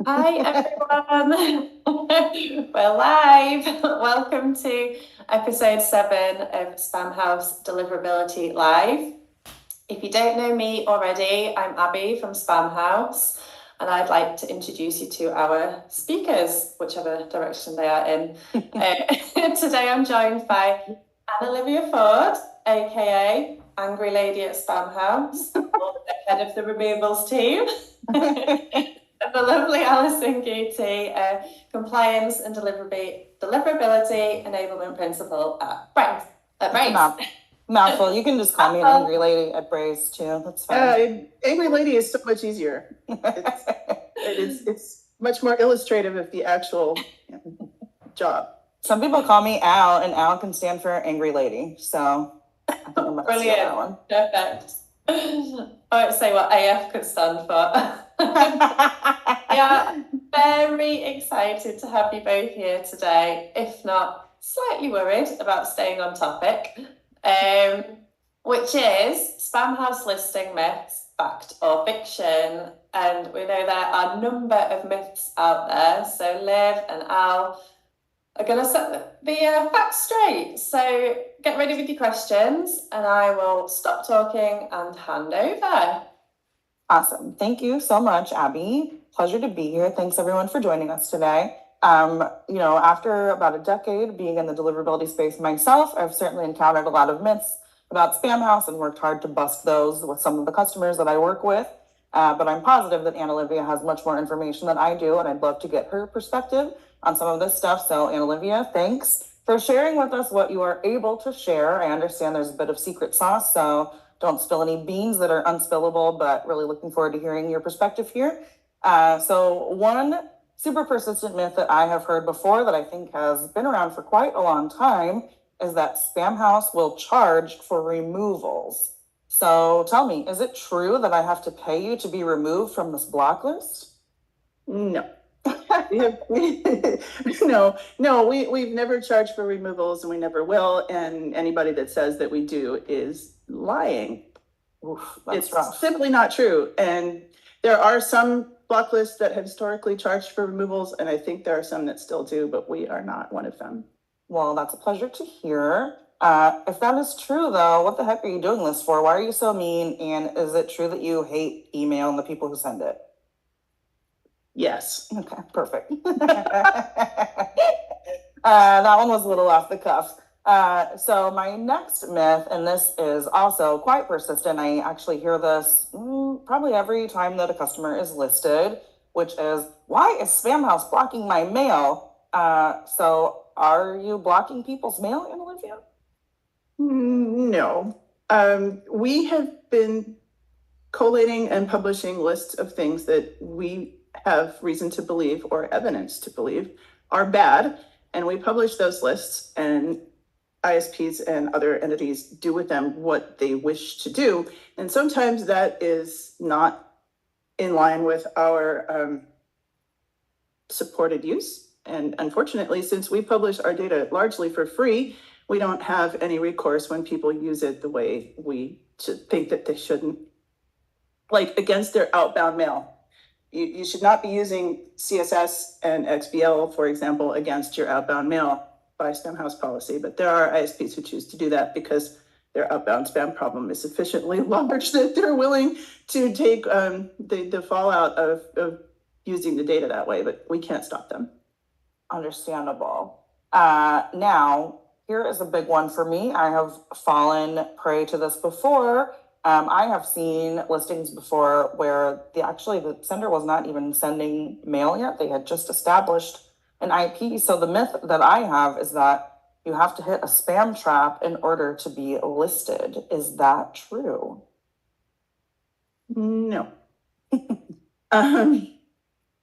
Hi, everyone. We're live. Welcome to episode 7 of Spamhaus Deliverability Live. If you don't know me already, I'm Abby from Spamhaus, and I'd like to introduce you to our speakers, whichever direction they are in. Today I'm joined by Annalivia Ford, aka Angry Lady at Spamhaus, head of the removals team. And the lovely Alison Gootee, Compliance and Deliverability Enablement Principal at Braze. Mouthful. You can just call me an angry lady at Braze too. That's fine. Angry lady is so much easier. It's much more illustrative of the actual job. Some people call me Al, and Al can stand for angry lady. So I think I'm gonna steal that one. Perfect. I won't say what AF could stand for. Yeah, very excited to have you both here today, if not slightly worried about staying on topic, which is Spamhaus listing myths, fact or fiction. And we know there are a number of myths out there, so Liv and Al are going to set the facts straight. So get ready with your questions, and I will stop talking and hand over. Awesome. Thank you so much, Abby. Pleasure to be here. Thanks everyone for joining us today. After about a decade being in the deliverability space myself, I've certainly encountered a lot of myths about Spamhaus and worked hard to bust those with some of the customers that I work with. But I'm positive that Annalivia has much more information than I do, and I'd love to get her perspective on some of this stuff. So Annalivia, thanks for sharing with us what you are able to share. I understand there's a bit of secret sauce, so don't spill any beans that are unspillable, but really looking forward to hearing your perspective here. So one super persistent myth that I have heard before that I think has been around for quite a long time is that Spamhaus will charge for removals. So tell me, is it true that I have to pay you to be removed from this block list? No. We've never charged for removals, and we never will. And anybody that says that we do is lying. Oof, it's rough. Simply not true. And there are some block lists that have historically charged for removals, and I think there are some that still do, but we are not one of them. Well, that's a pleasure to hear. If that is true, though, what the heck are you doing this for? Why are you so mean? And is it true that you hate email and the people who send it? Yes. Okay, perfect. That one was a little off the cuff. So my next myth, and this is also quite persistent, I actually hear this probably every time that a customer is listed, which is, why is Spamhaus blocking my mail? So are you blocking people's mail, Annalivia? No. We have been collating and publishing lists of things that we have reason to believe or evidence to believe are bad, and we publish those lists, and ISPs and other entities do with them what they wish to do. And sometimes that is not in line with our supported use. And unfortunately, since we publish our data largely for free, we don't have any recourse when people use it the way we should think that they shouldn't, like against their outbound mail. You should not be using CSS and XBL, for example, against your outbound mail by Spamhaus policy, but there are ISPs who choose to do that because their outbound spam problem is sufficiently large that they're willing to take the fallout of using the data that way, but we can't stop them. Understandable. Now, here is a big one for me. I have fallen prey to this before. I have seen listings before where the sender was not even sending mail yet. They had just established an IP. So the myth that I have is that you have to hit a spam trap in order to be listed. Is that true? No.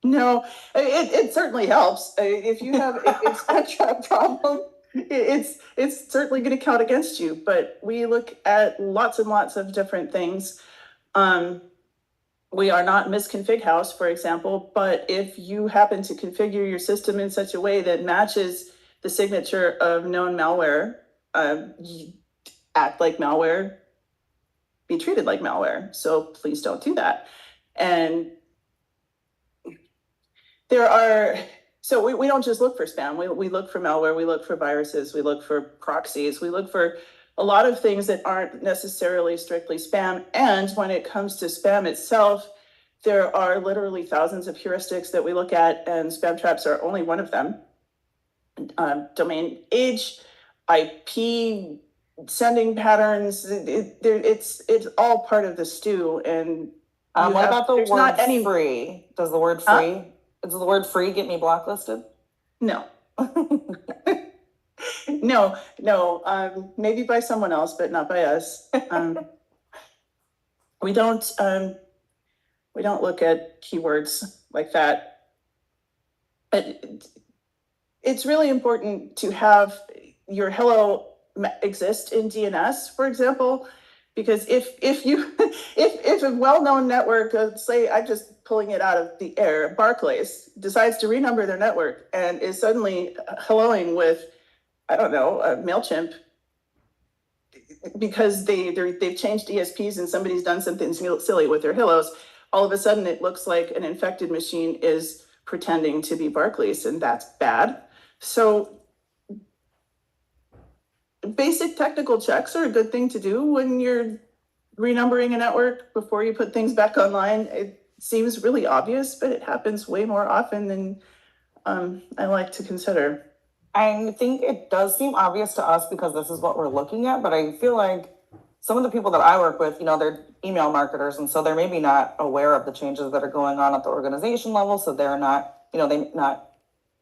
No, it certainly helps. If you have a spam trap problem, it's certainly going to count against you. But we look at lots and lots of different things. We are not misconfig house, for example, but if you happen to configure your system in such a way that matches the signature of known malware, you act like malware, be treated like malware. So please don't do that. And there are, so we don't just look for spam. We look for malware, we look for viruses, we look for proxies, we look for a lot of things that aren't necessarily strictly spam. And when it comes to spam itself, there are literally thousands of heuristics that we look at, and spam traps are only one of them. Domain age, IP, sending patterns, it's all part of the stew. And what about the there's word not any free? Does the word Huh? free, does the word free get me blacklisted? no. No, maybe by someone else, but not by us. We don't look at keywords like that. But it's really important to have your hello exist in DNS, for example, because if you if a well-known network, say I'm just pulling it out of the air, Barclays decides to renumber their network and is suddenly helloing with, I don't know, MailChimp, because they've changed ESPs and somebody's done something silly with their hellos, all of a sudden it looks like an infected machine is pretending to be Barclays, and that's bad. So basic technical checks are a good thing to do when you're renumbering a network before you put things back online. It seems really obvious, but it happens way more often than I like to consider. I think it does seem obvious to us because this is what we're looking at, but I feel like some of the people that I work with, they're email marketers, and so they're maybe not aware of the changes that are going on at the organization level. So they're not, they not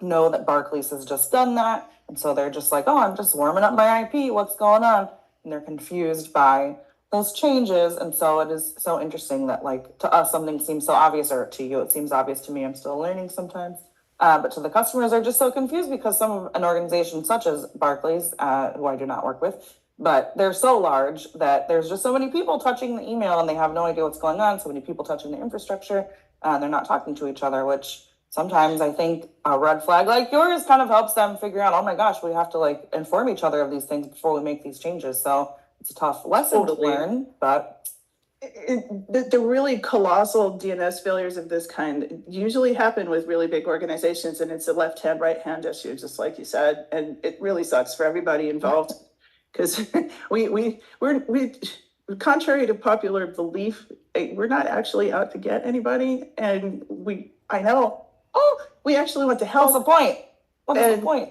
know that Barclays has just done that. And so they're just like, oh, I'm just warming up my IP. What's going on? And they're confused by those changes. And so it is so interesting that, like, to us, something seems so obvious, or to you, it seems obvious. To me, I'm still learning sometimes. But to the customers, they're just so confused because an organization such as Barclays, who I do not work with, but they're so large that there's just so many people touching the email and they have no idea what's going on. So many people touching the infrastructure, they're not talking to each other, which sometimes I think a red flag like yours kind of helps them figure out, oh my gosh, we have to inform each other of these things before we make these changes. So it's a tough lesson to learn, but the really colossal DNS failures of this kind usually happen with really big organizations, and it's a left-hand, right-hand issue, just like you said, and it really sucks for everybody involved, because we're contrary to popular belief, we're not actually out to get anybody, and I know, we actually want to help. What's the point? What's the point?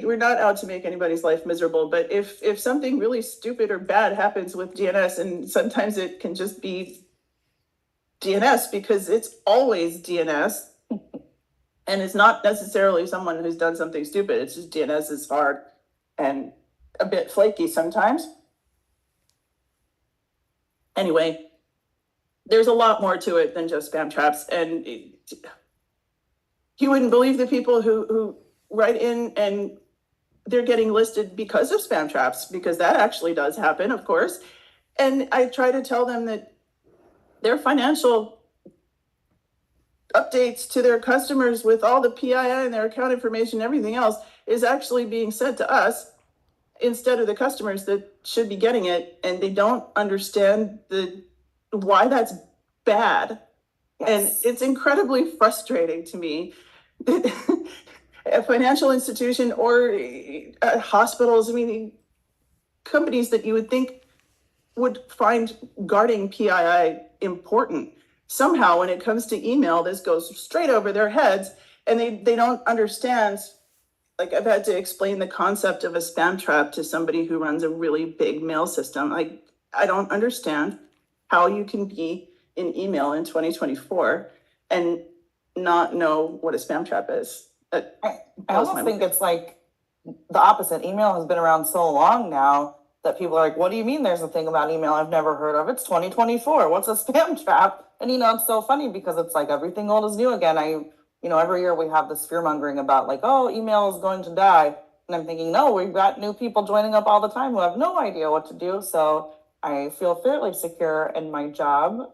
We're not out to make anybody's life miserable, but if something really stupid or bad happens with DNS, and sometimes it can just be DNS because it's always DNS, and it's not necessarily someone who's done something stupid, it's just DNS is hard and a bit flaky sometimes. Anyway, there's a lot more to it than just spam traps, and you wouldn't believe the people who write in and they're getting listed because of spam traps, because that actually does happen, of course. And I try to tell them that their financial updates to their customers with all the PII and their account information, everything else is actually being sent to us instead of the customers that should be getting it. And they don't understand why that's bad. Yes. And it's incredibly frustrating to me that a financial institution or hospitals, companies that you would think would find guarding PII important, somehow when it comes to email, this goes straight over their heads, and they don't understand. Like, I've had to explain the concept of a spam trap to somebody who runs a really big mail system. I don't understand how you can be in email in 2024 and not know what a spam trap is. I almost think it's like the opposite. Email has been around so long now that people are like, what do you mean there's a thing about email I've never heard of? It's 2024. What's a spam trap? And, it's so funny because it's like everything old is new again. Every year we have this fear mongering about email is going to die. And I'm thinking, no, we've got new people joining up all the time who have no idea what to do. So I feel fairly secure in my job.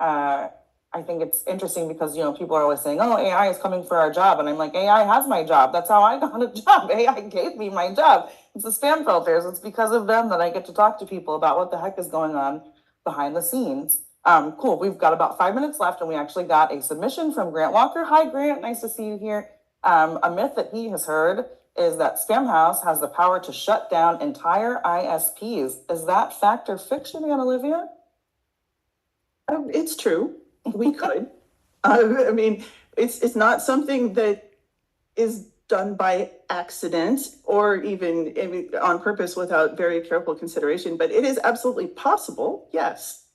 I think it's interesting because, people are always saying, oh, AI is coming for our job. And I'm like, AI has my job. That's how I got a job. AI gave me my job. It's the spam filters. It's because of them that I get to talk to people about what the heck is going on behind the scenes. Cool. We've got about 5 minutes left, and we actually got a submission from Grant Walker. Hi, Grant. Nice to see you here. A myth that he has heard is that Spamhaus has the power to shut down entire ISPs. Is that fact or fiction, Annalivia? It's true. We could. I mean, it's not something that is done by accident or even on purpose without very careful consideration, but it is absolutely possible, yes.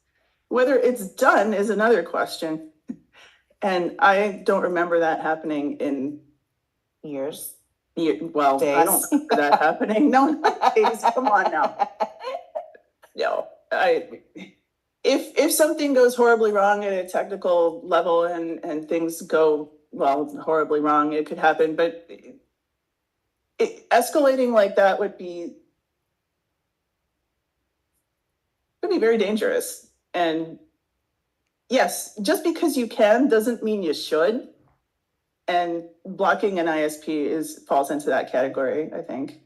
Whether it's done is another question. And I don't remember that happening in Years. well, Days. I don't remember that happening. No, not days. Come on now. No, if something goes horribly wrong at a technical level and things go, well, horribly wrong, it could happen, but escalating like that would be very dangerous. And yes, just because you can doesn't mean you should. And blocking an ISP falls into that category, I think.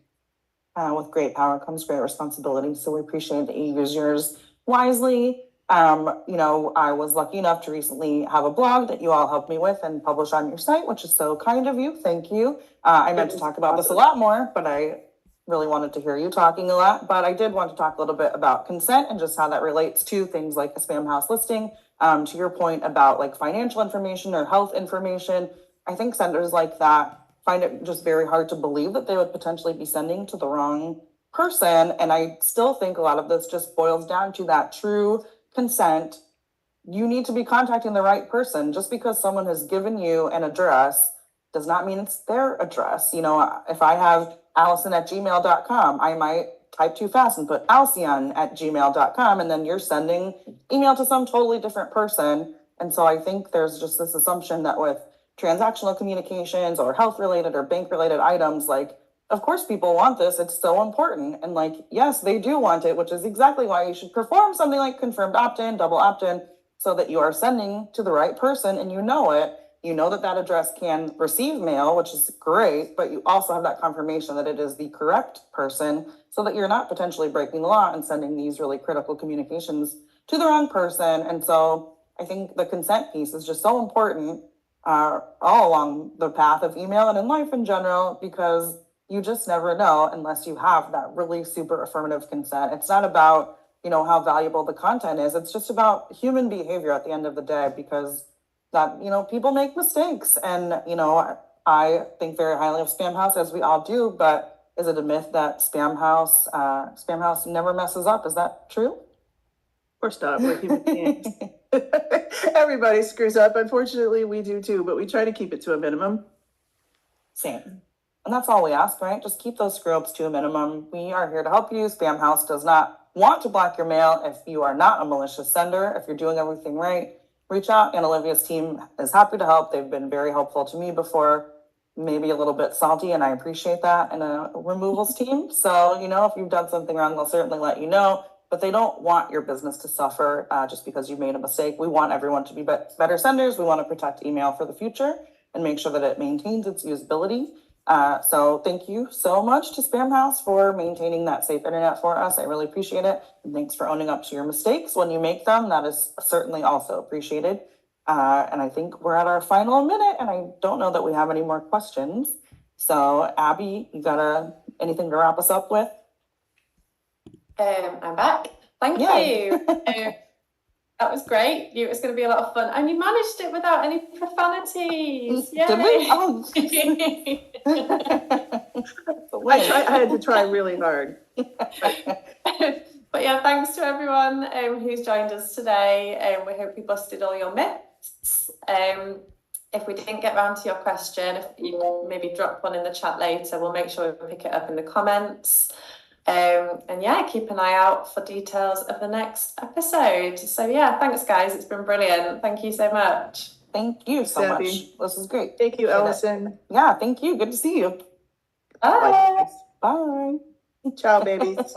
With great power comes great responsibility. So we appreciate that you use yours wisely. I was lucky enough to recently have a blog that you all helped me with and publish on your site, which is so kind of you. Thank you. I meant to talk about this a lot more, but I really wanted to hear you talking a lot. But I did want to talk a little bit about consent and just how that relates to things like a Spamhaus listing. To your point about like financial information or health information, I think senders like that find it just very hard to believe that they would potentially be sending to the wrong person. And I still think a lot of this just boils down to that true consent. You need to be contacting the right person. Just because someone has given you an address does not mean it's their address. If I have Allison@gmail.com, I might type too fast and put Alcyon@gmail.com, and then you're sending email to some totally different person. And so I think there's just this assumption that with transactional communications or health related or bank related items, like, of course people want this, it's so important. And like, yes, they do want it, which is exactly why you should perform something like confirmed opt-in, double opt-in, so that you are sending to the right person and you know it. You know that address can receive mail, which is great, but you also have that confirmation that it is the correct person so that you're not potentially breaking the law and sending these really critical communications to the wrong person. And so I think the consent piece is just so important all along the path of email and in life in general, because you just never know unless you have that really super affirmative consent. It's not about, how valuable the content is. It's just about human behavior at the end of the day, because that, people make mistakes. And, I think very highly of Spamhaus, as we all do, but is it a myth that Spamhaus never messes up? Is that true? Of course not. We're human beings. Everybody screws up. Unfortunately, we do too, but we try to keep it to a minimum. Same. And that's all we ask, right? Just keep those screw ups to a minimum. We are here to help you. Spamhaus does not want to block your mail if you are not a malicious sender. If you're doing everything right, reach out. Annalivia's team is happy to help. They've been very helpful to me before, maybe a little bit salty, and I appreciate that, and a removals team. So, if you've done something wrong, they'll certainly let you know. But they don't want your business to suffer just because you made a mistake. We want everyone to be better senders. We want to protect email for the future and make sure that it maintains its usability. So thank you so much to Spamhaus for maintaining that safe internet for us. I really appreciate it. And thanks for owning up to your mistakes when you make them. That is certainly also appreciated. And I think we're at our final minute, and I don't know that we have any more questions. So Abby, you got anything to wrap us up with? I'm back. Thank you. That was great. It was going to be a lot of fun, and you managed it without any profanities. Yay. Did we? Oh. I had to try really hard. But yeah, thanks to everyone who's joined us today. We hope we busted all your myths. If we didn't get around to your question, if you maybe drop one in the chat later, we'll make sure we pick it up in the comments. And yeah, keep an eye out for details of the next episode. So yeah, thanks guys, it's been brilliant. Thank you so much. Thank you so much. This is great. Thank you, Allison. Yeah, thank you. Good to see you. Bye. Bye. Ciao, babies.